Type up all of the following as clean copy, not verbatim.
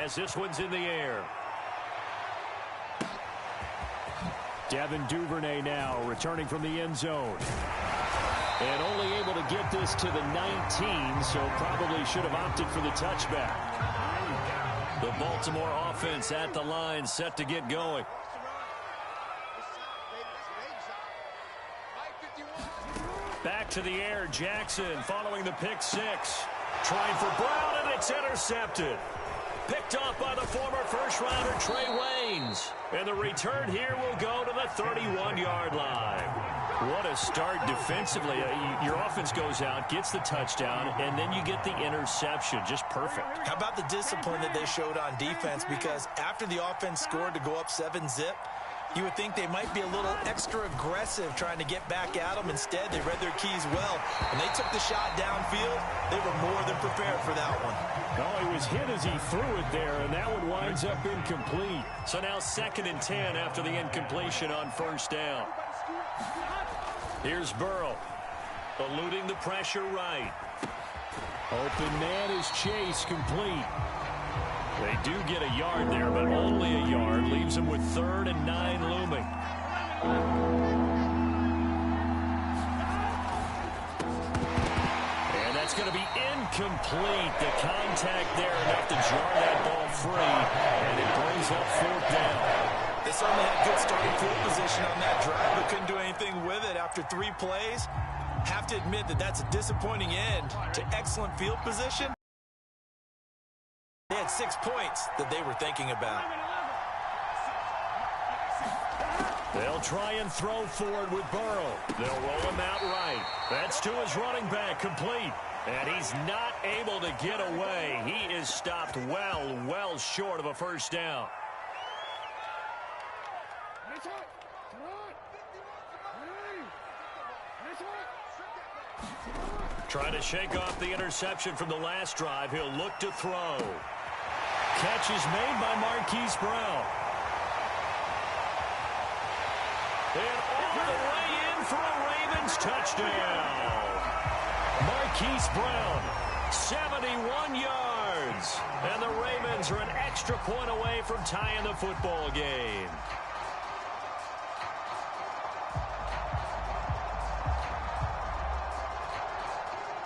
as this one's in the air. Devin Duvernay now returning from the end zone. And only able to get this to the 19, so probably should have opted for the touchback. The Baltimore offense at the line, set to get going. Back to the air, Jackson following the pick six. Trying for Brown, and it's intercepted. Picked off by the former first-rounder Trey Waynes. And the return here will go to the 31-yard line. What a start defensively. Your offense goes out, gets the touchdown, and then you get the interception. Just perfect. How about the discipline that they showed on defense? Because after the offense scored to go up 7-zip, you would think they might be a little extra aggressive trying to get back at them. Instead, they read their keys well. When they took the shot downfield, they were more than prepared for that one. Oh, he was hit as he threw it there, and that one winds up incomplete. So now 2nd and 10 after the incompletion on first down. Here's Burrow, eluding the pressure right. Open man is Chase, complete. They do get a yard there, but only a yard. Leaves them with 3rd and 9 looming. And that's going to be incomplete. The contact there enough to jar that ball free, and it brings up 4th down. They certainly had good starting field position on that drive, but couldn't do anything with it after 3 plays. Have to admit that that's a disappointing end to excellent field position. They had 6 points that they were thinking about. They'll try and throw forward with Burrow. They'll roll him out right. That's to his running back, complete. And he's not able to get away. He is stopped well short of a first down. Trying to shake off the interception from the last drive. He'll look to throw. Catch is made by Marquise Brown. And all the way in for a Ravens touchdown. Marquise Brown, 71 yards. And the Ravens are an extra point away from tying the football game.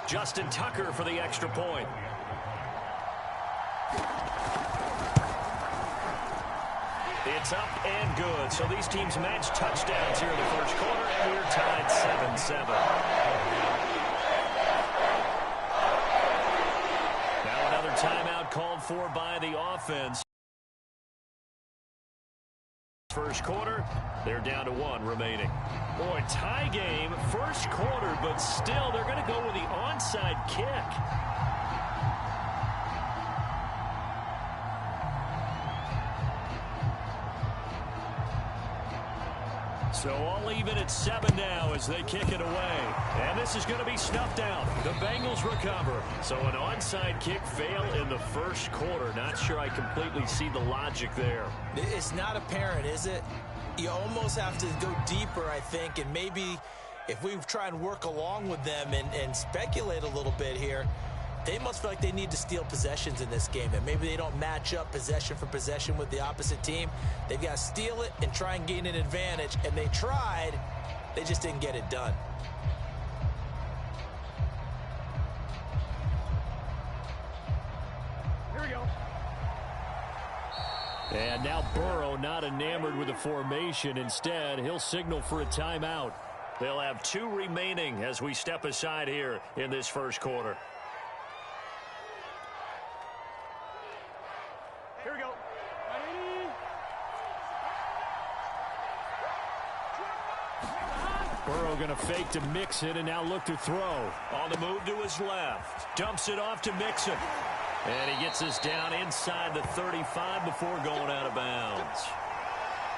Justin Tucker for the extra point. It's up and good. So these teams match touchdowns here in the first quarter, and we're tied 7-7. Now another timeout called for by the offense. First quarter, they're down to 1 remaining. Boy, tie game, first quarter, but still they're going to go with the onside kick. So all even at 7 now as they kick it away. And this is going to be snuffed out. The Bengals recover. So an onside kick fail in the first quarter. Not sure I completely see the logic there. It's not apparent, is it? You almost have to go deeper, I think, and maybe if we try and work along with them and speculate a little bit here, they must feel like they need to steal possessions in this game, and maybe they don't match up possession for possession with the opposite team. They've got to steal it and try and gain an advantage, and they tried. They just didn't get it done. Here we go. And now Burrow not enamored with the formation. Instead, he'll signal for a timeout. They'll have 2 remaining as we step aside here in this first quarter. Here we go. Burrow going to fake to Mixon and now look to throw. On the move to his left. Dumps it off to Mixon. And he gets us down inside the 35 before going out of bounds.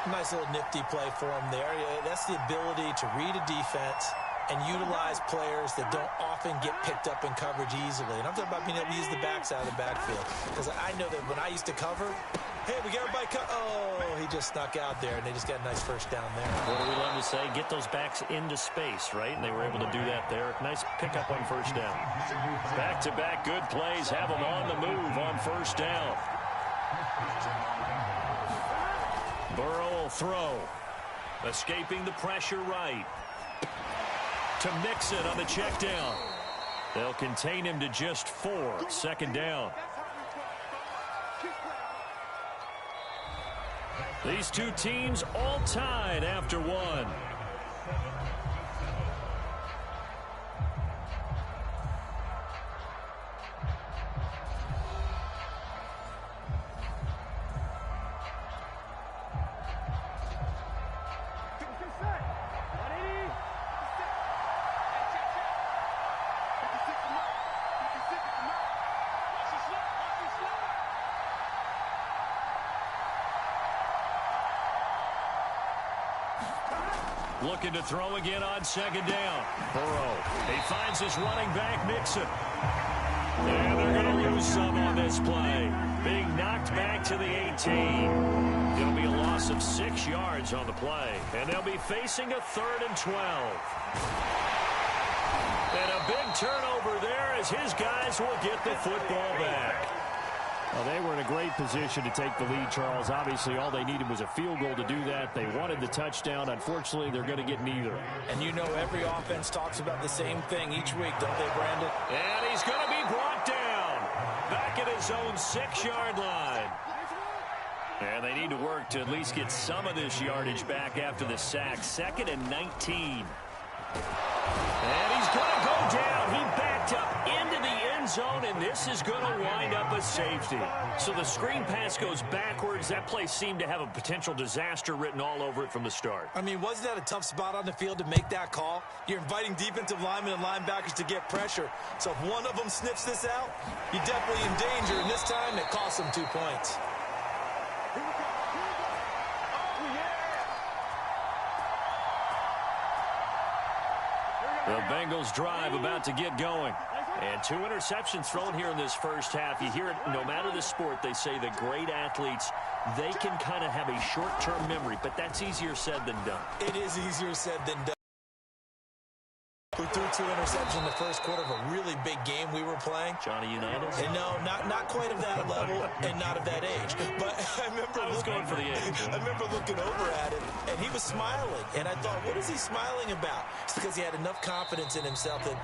Nice little nifty play for him there. That's the ability to read a defense and utilize players that don't often get picked up in coverage easily. And I'm talking about being able to use the backs out of the backfield. Because I know that when I used to cover, hey, we got everybody oh, he just snuck out there, and they just got a nice first down there. What do we love to say? Get those backs into space, right? And they were able to do that there. Nice pickup on first down. Back-to-back good plays have them on the move on first down. They'll throw. Escaping the pressure right. To Mixon on the check down. They'll contain him to just 4. Second down. These two teams all tied after 1. Looking to throw again on second down. Burrow. He finds his running back, Mixon. And they're going to lose some on this play. Being knocked back to the 18. It'll be a loss of 6 yards on the play. And they'll be facing a 3rd and 12. And a big turnover there as his guys will get the football back. Well, they were in a great position to take the lead, Charles. Obviously, all they needed was a field goal to do that. They wanted the touchdown. Unfortunately, they're going to get neither. And you know every offense talks about the same thing each week, don't they, Brandon? And he's going to be brought down. Back at his own 6-yard line. And they need to work to at least get some of this yardage back after the sack. 2nd and 19. And he's going to go down. He backed up into the end zone, and this is going to wind up a safety. So the screen pass goes backwards. That play seemed to have a potential disaster written all over it from the start. I mean, wasn't that a tough spot on the field to make that call? You're inviting defensive linemen and linebackers to get pressure. So if one of them sniffs this out, you're definitely in danger. And this time, it cost them 2 points. The Bengals drive about to get going. And 2 interceptions thrown here in this first half. You hear it no matter the sport. They say the great athletes, they can kind of have a short-term memory. But that's easier said than done. It is easier said than done. Who threw 2 interceptions in the first quarter of a really big game we were playing. Johnny Unitas? And no, not quite of that level and not of that age. But I remember going for the age. I remember looking over at him, and he was smiling. And I thought, what is he smiling about? It's because he had enough confidence in himself that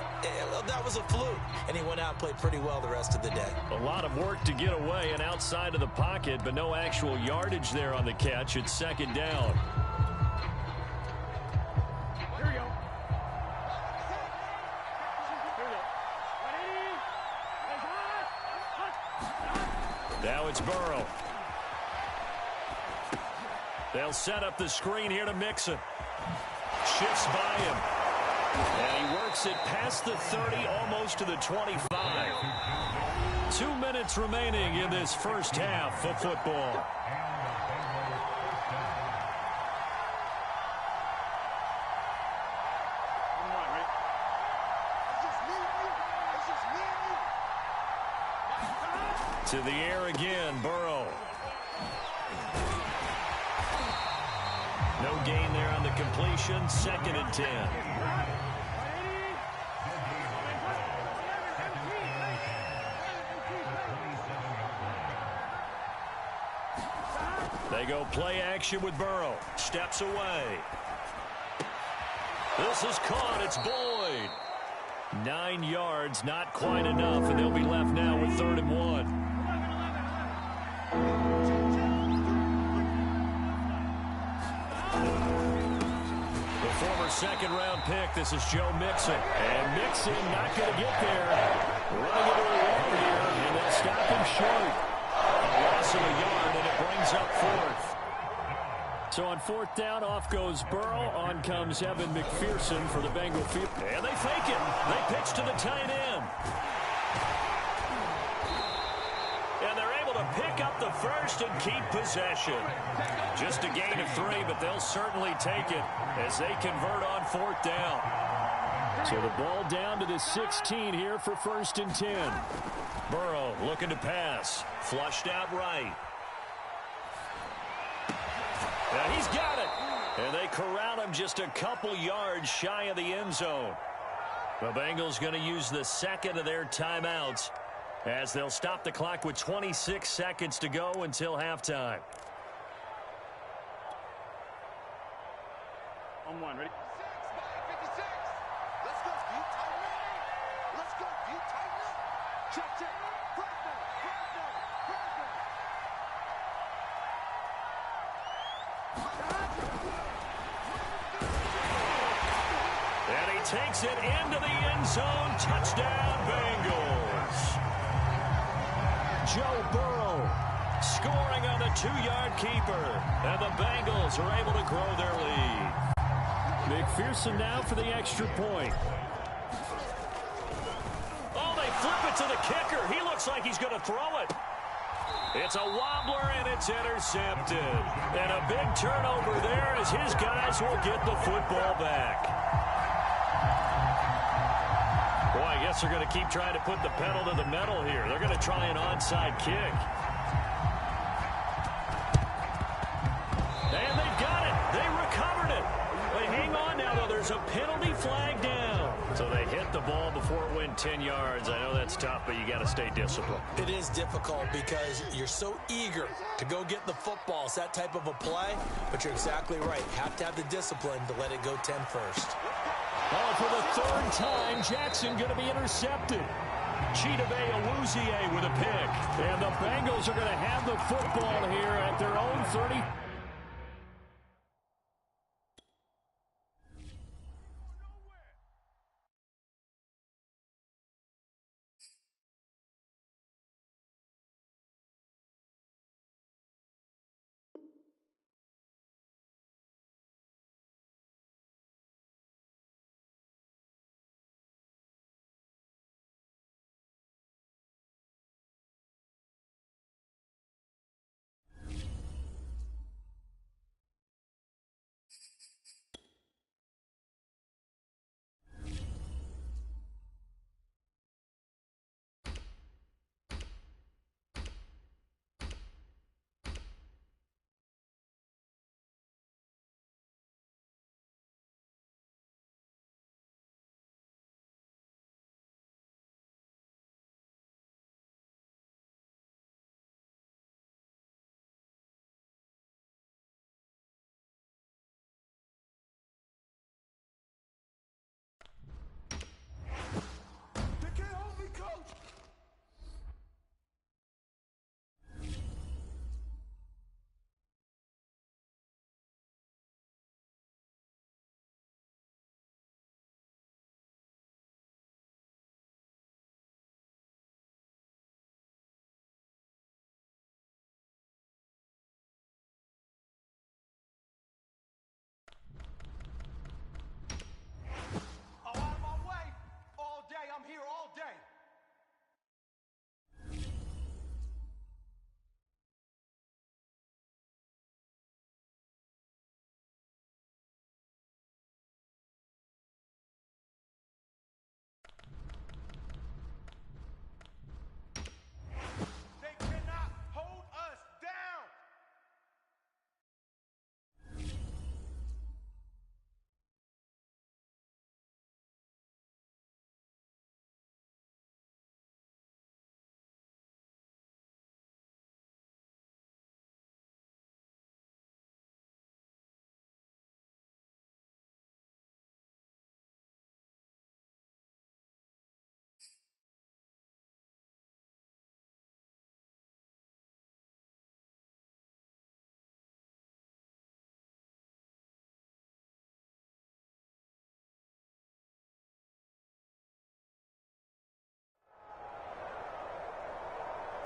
that was a fluke. And he went out and played pretty well the rest of the day. A lot of work to get away and outside of the pocket, but no actual yardage there on the catch. It's 2nd down. Now it's Burrow. They'll set up the screen here to Mixon. Shifts by him. And he works it past the 30, almost to the 25. 2 minutes remaining in this first half of football. To the air again, Burrow. No gain there on the completion. 2nd and 10. They go play action with Burrow. Steps away. This is caught. It's Boyd. 9 yards, not quite enough, and they'll be left now with 3rd and 1. The former 2nd-round pick, this is Joe Mixon. And Mixon not going to get there. Running into a wall here, and they'll stop him short. A loss of a yard, and it brings up 4th. So on 4th down, off goes Burrow. On comes Evan McPherson for the Bengal field. And they fake it. They pitch to the tight end. And they're able to pick up the first and keep possession. Just a gain of 3, but they'll certainly take it as they convert on 4th down. So the ball down to the 16 here for 1st and 10. Burrow looking to pass. Flushed out right. And he's got it. And they corral him just a couple yards shy of the end zone. The Bengals going to use the 2nd of their timeouts as they'll stop the clock with 26 seconds to go until halftime. and 1. Ready? 56. Let's go. You tighten up. Let's go. You tighten up. Check. First down. And he takes it into the end zone. Touchdown, Bengals. Joe Burrow scoring on the 2-yard keeper. And the Bengals are able to grow their lead. McPherson now for the extra point. Oh, they flip it to the kicker. He looks like he's going to throw it. It's a wobbler, and it's intercepted. And a big turnover there as his guys will get the football back. Boy, I guess they're going to keep trying to put the pedal to the metal here. They're going to try an onside kick. And they've got it. They recovered it. But hang on now, though. There's a penalty flag down. So they hit the ball before it went 10 yards. I know that's tough, but you got to stay disciplined. It is difficult because you're so eager to go get the football. It's that type of a play, but you're exactly right. Have to have the discipline to let it go 10 first. Oh, for the third time, Jackson going to be intercepted. Chidobe Awuzie with a pick. And the Bengals are going to have the football here at their own 30.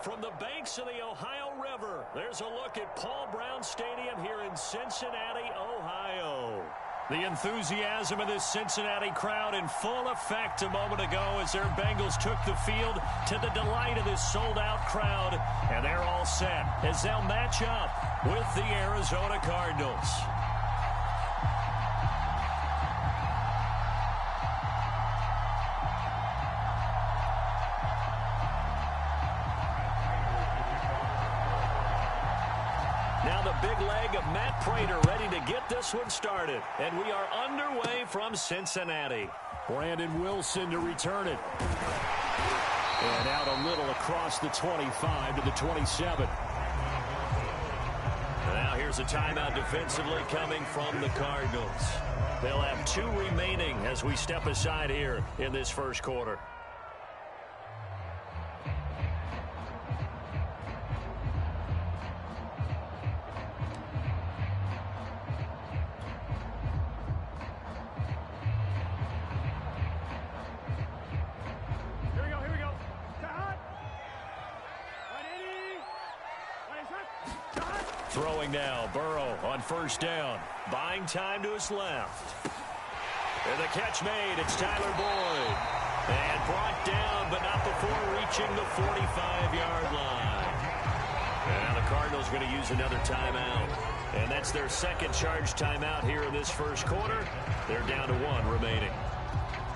From the banks of the Ohio River, there's a look at Paul Brown Stadium here in Cincinnati, Ohio. The enthusiasm of this Cincinnati crowd in full effect a moment ago as their Bengals took the field to the delight of this sold-out crowd. And they're all set as they'll match up with the Arizona Cardinals. Now the big leg of Matt Prater ready to get this one started. And we are underway from Cincinnati. Brandon Wilson to return it. And out a little across the 25 to the 27. Now here's There's a timeout defensively coming from the Cardinals. They'll have 2 remaining as we step aside here in this first quarter. Throwing now, Burrow on first down. Buying time to his left. And the catch made. It's Tyler Boyd. And brought down, but not before reaching the 45-yard line. And now the Cardinals going to use another timeout. And that's their second charge timeout here in this first quarter. They're down to 1 remaining.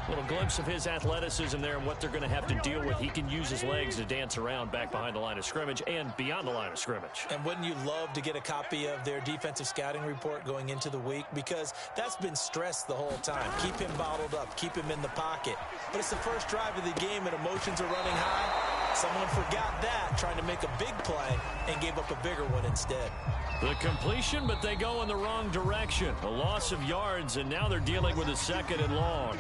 A little glimpse of his athleticism there and what they're going to have to deal with. He can use his legs to dance around back behind the line of scrimmage and beyond the line of scrimmage. And wouldn't you love to get a copy of their defensive scouting report going into the week? Because that's been stressed the whole time. Keep him bottled up. Keep him in the pocket. But it's the first drive of the game and emotions are running high. Someone forgot that, trying to make a big play, and gave up a bigger one instead. The completion, but they go in the wrong direction. A loss of yards, and now they're dealing with a 2nd and long.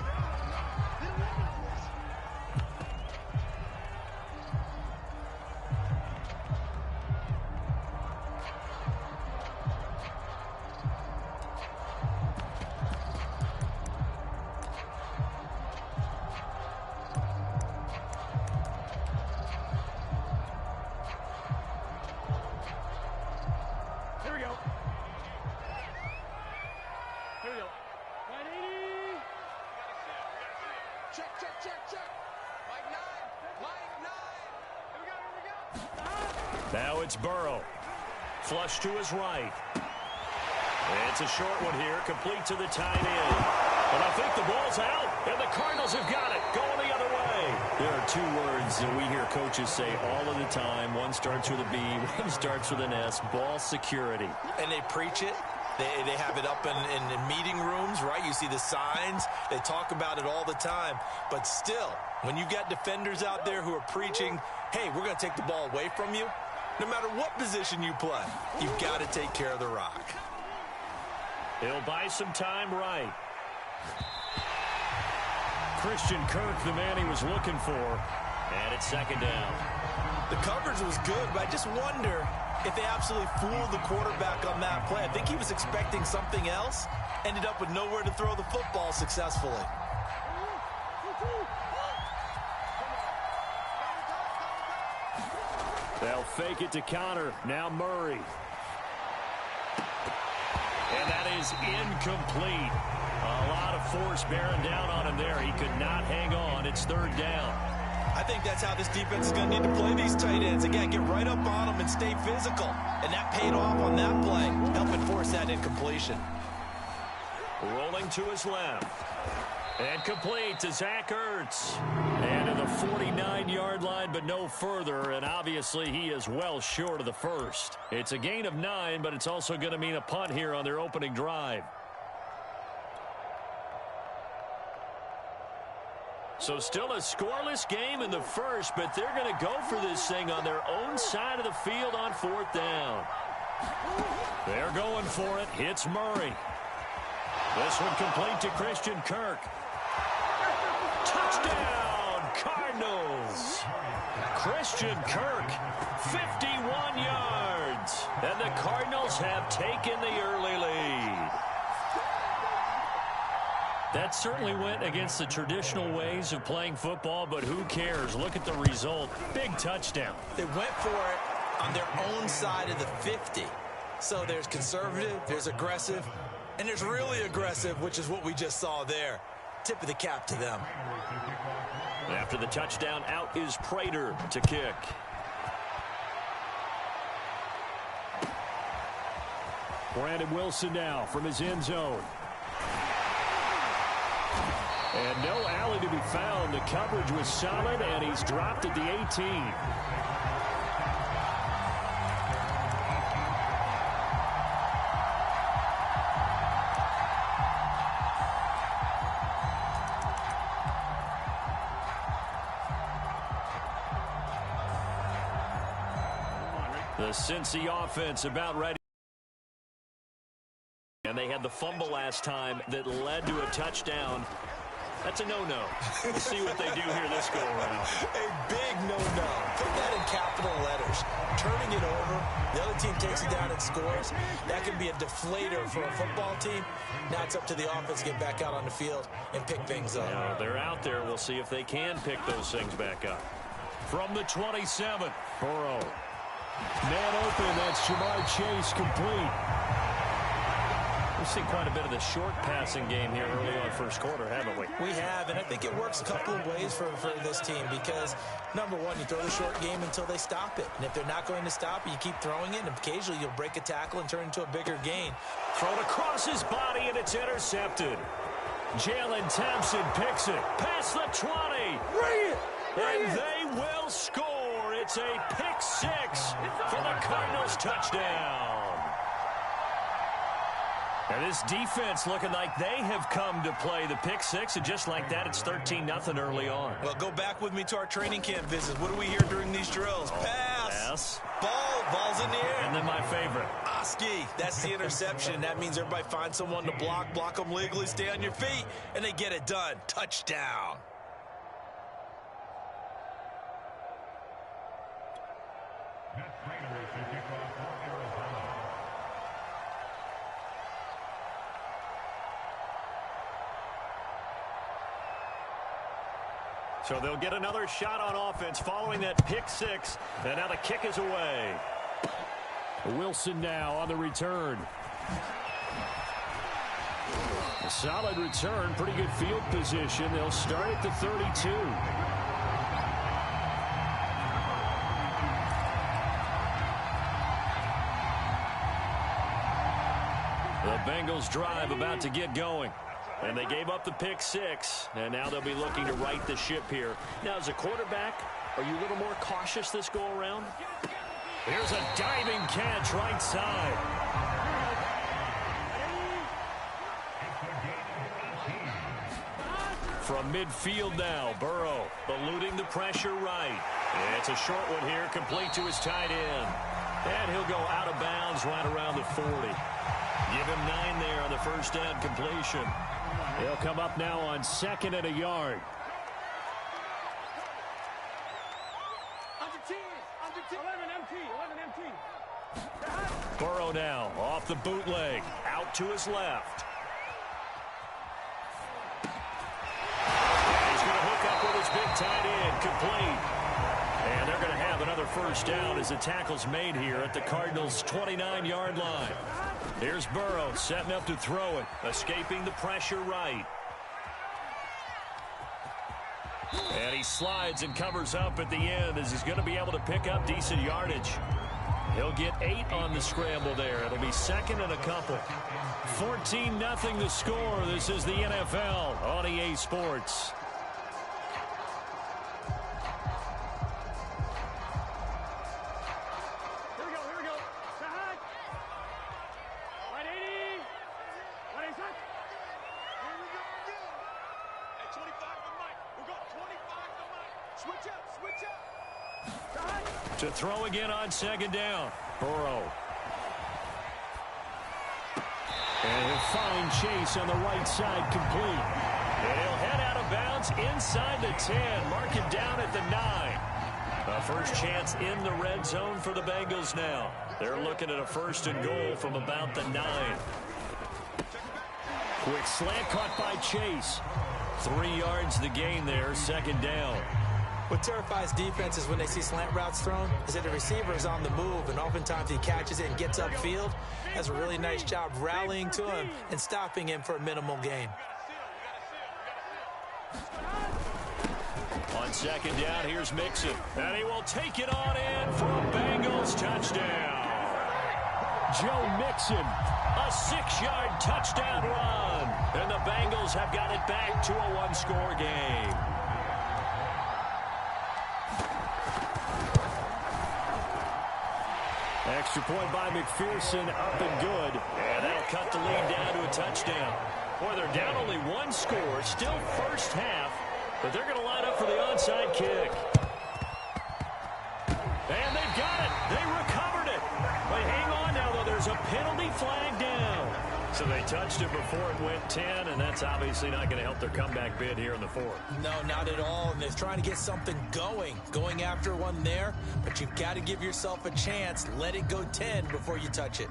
Now it's Burrow. Flush to his right. It's a short one here, complete to the tight end. But I think the ball's out, and the Cardinals have got it, going the other way. There are 2 words that we hear coaches say all of the time. One starts with a B, one starts with an S, ball security. And they preach it. They have it up in meeting rooms, right? You see the signs. They talk about it all the time. But still, when you got defenders out there who are preaching, hey, we're going to take the ball away from you, no matter what position you play, you've got to take care of the rock. He'll buy some time right. Christian Kirk, the man he was looking for. And it's 2nd down. The coverage was good, but I just wonder if they absolutely fooled the quarterback on that play. I think he was expecting something else. Ended up with nowhere to throw the football successfully. They'll fake it to counter. Now Murray. And that is incomplete. A lot of force bearing down on him there. He could not hang on. It's 3rd down. I think that's how this defense is going to need to play these tight ends. Again, get right up on them and stay physical. And that paid off on that play, helping force that incompletion. Rolling to his left. And complete to Zach Ertz. And to the 49-yard line, but no further. And obviously, he is well short of the first. It's a gain of 9, but it's also going to mean a punt here on their opening drive. So still a scoreless game in the first, but they're going to go for this thing on their own side of the field on 4th down. They're going for it. It's Murray. This one complete to Christian Kirk. Touchdown, Cardinals. Christian Kirk, 51 yards. And the Cardinals have taken the early lead. That certainly went against the traditional ways of playing football, but who cares? Look at the result. Big touchdown. They went for it on their own side of the 50. So there's conservative, there's aggressive, and there's really aggressive, which is what we just saw there. Tip of the cap to them. After the touchdown, out is Prater to kick. Brandon Wilson now from his end zone. And no alley to be found. The coverage was solid, and he's dropped at the 18. The Cincy offense about ready. And they had the fumble last time that led to a touchdown. That's a no-no. We'll see what they do here this go-around. A big no-no. Put that in capital letters. Turning it over, the other team takes it down and scores. That can be a deflator for a football team. Now it's up to the offense to get back out on the field and pick things up. Yeah, they're out there. We'll see if they can pick those things back up. From the 27, Burrow. Man open, that's Jamar Chase complete. We've seen quite a bit of the short passing game here early on first quarter, haven't we? We have, and I think it works a couple of ways for this team because, number one, you throw the short game until they stop it. And if they're not going to stop it, you keep throwing it, and occasionally you'll break a tackle and turn it into a bigger gain. Thrown across his body, and it's intercepted. Jalen Thompson picks it. Past the 20. And they will score. It's a pick six for the Cardinals touchdown. And this defense looking like they have come to play the pick six, and just like that, it's 13-0 early on. Well, go back with me to our training camp visits. What do we hear during these drills? Pass. Ball's in the air. And then my favorite. Oski, that's the interception. That means everybody finds someone to block them legally, stay on your feet, and they get it done. Touchdown. So they'll get another shot on offense following that pick six. And now the kick is away. Wilson now on the return. A solid return, pretty good field position. They'll start at the 32. The Bengals drive about to get going. And they gave up the pick six, and now they'll be looking to right the ship here. Now, as a quarterback, are you a little more cautious this go-around? Here's a diving catch right side. From midfield now, Burrow eluding the pressure right. It's a short one here, complete to his tight end. And he'll go out of bounds right around the 40. Give him 9 there on the first down completion. He'll come up now on second and a yard. Burrow now off the bootleg, out to his left. And he's going to hook up with his big tight end, complete. And they're going to have another first down as the tackle's made here at the Cardinals' 29-yard line. Here's Burrow setting up to throw it, escaping the pressure right. And he slides and covers up at the end as he's going to be able to pick up decent yardage. He'll get 8 on the scramble there. It'll be second and a couple. 14-0 the score. This is the NFL on EA Sports. To throw again on second down. Burrow. And he'll find Chase on the right side, complete. And he'll head out of bounds inside the 10. Mark him down at the 9. A first chance in the red zone for the Bengals now. They're looking at a first and goal from about the 9. Quick slant caught by Chase. 3 yards the gain there, second down. What terrifies defenses when they see slant routes thrown is that the receiver is on the move, and oftentimes he catches it and gets upfield. Does a really nice job rallying to him and stopping him for a minimal gain. On second down, here's Mixon. And he will take it on in for a Bengals touchdown. Joe Mixon. A 6-yard touchdown run. And the Bengals have got it back to a one-score game. Extra point by McPherson, up and good. And that'll cut the lead down to a touchdown. Boy, they're down only one score, still first half, but they're going to line up for the onside kick. And they've got it. They recovered it. But hang on now, though. There's a penalty flag down. So So they touched it before it went 10, and that's obviously not going to help their comeback bid here in the fourth. No, not at all. And they're trying to get something going after one there. But you've got to give yourself a chance. Let it go 10 before you touch it.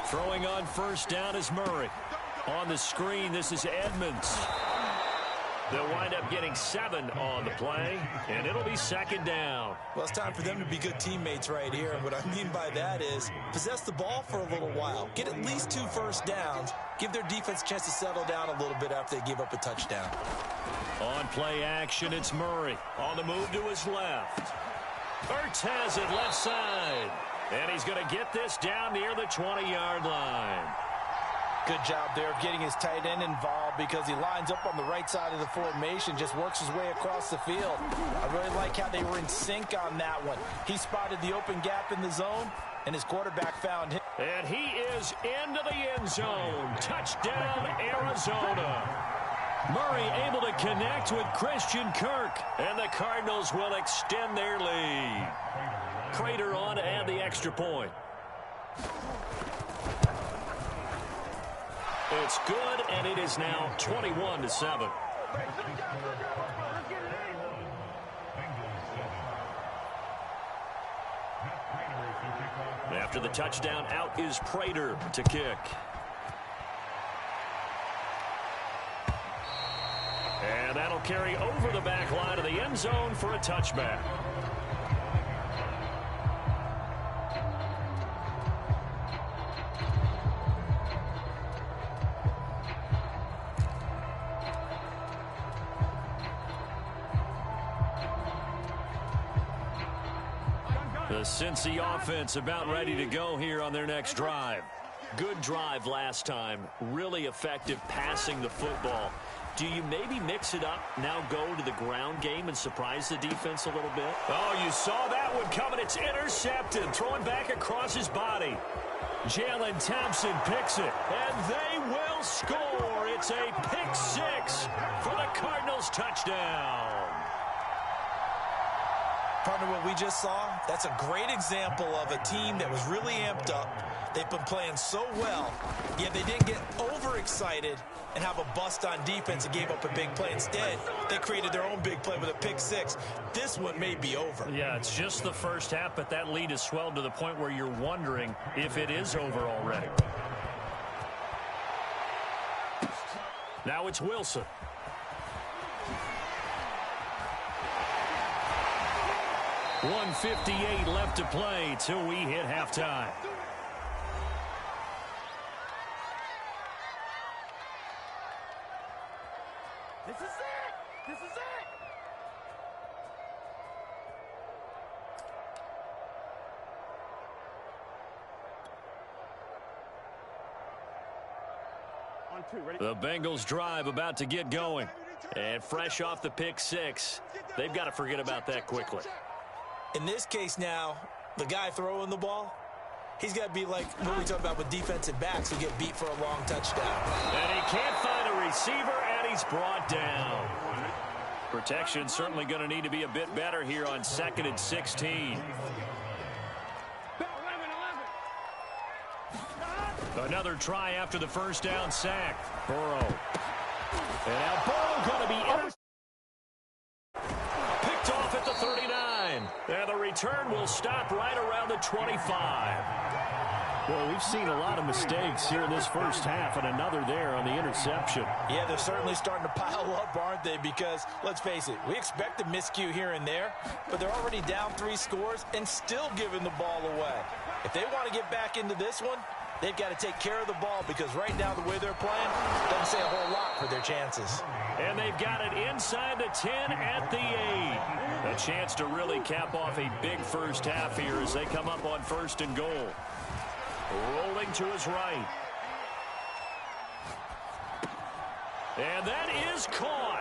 Throwing on first down is Murray. On the screen, this is Edmonds. They'll wind up getting 7 on the play, and it'll be second down. Well, it's time for them to be good teammates right here. And what I mean by that is possess the ball for a little while. Get at least 2 first downs. Give their defense a chance to settle down a little bit after they give up a touchdown. On play action, it's Murray. On the move to his left. Ertz has it left side. And he's going to get this down near the 20-yard line. Good job there of getting his tight end involved because he lines up on the right side of the formation, just works his way across the field. I really like how they were in sync on that one. He spotted the open gap in the zone, and his quarterback found him. And he is into the end zone. Touchdown, Arizona. Murray able to connect with Christian Kirk, and the Cardinals will extend their lead. Prater on to add the extra point. It's good, and it is now 21-7. After the touchdown, out is Prater to kick. And that'll carry over the back line of the end zone for a touchback. The Cincy offense about ready to go here on their next drive. Good drive last time. Really effective passing the football. Do you maybe mix it up, now go to the ground game and surprise the defense a little bit? Oh, you saw that one coming. It's intercepted. Throwing back across his body. Jalen Thompson picks it, and they will score. It's a pick 6 for the Cardinals touchdown. Partner, what we just saw, that's a great example of a team that was really amped up. They've been playing so well, yet they didn't get overexcited and have a bust on defense and gave up a big play. Instead, they created their own big play with a pick 6. This one may be over. Yeah, it's just the first half, but that lead has swelled to the point where you're wondering if it is over already. Now it's Wilson. .158 left to play till we hit halftime. This is it! This is it! On 2, ready? The Bengals drive about to get going. And fresh off the pick 6, they've got to forget about that quickly. In this case now, the guy throwing the ball, he's got to be like what we talk about with defensive backs who get beat for a long touchdown. And he can't find a receiver, and he's brought down. Protection certainly going to need to be a bit better here on 2nd and 16. Another try after the first down sack. Burrow. And now Burrow going to be picked off at the 39. And the return will stop right around the 25. Well, we've seen a lot of mistakes here in this first half, and another there on the interception. Yeah, they're certainly starting to pile up, aren't they? Because, let's face it, we expect a miscue here and there, but they're already down 3 scores and still giving the ball away. If they want to get back into this one, they've got to take care of the ball because right now the way they're playing doesn't say a whole lot for their chances. And they've got it inside the 10 at the 8. A chance to really cap off a big first half here as they come up on 1st and goal. Rolling to his right. And that is caught.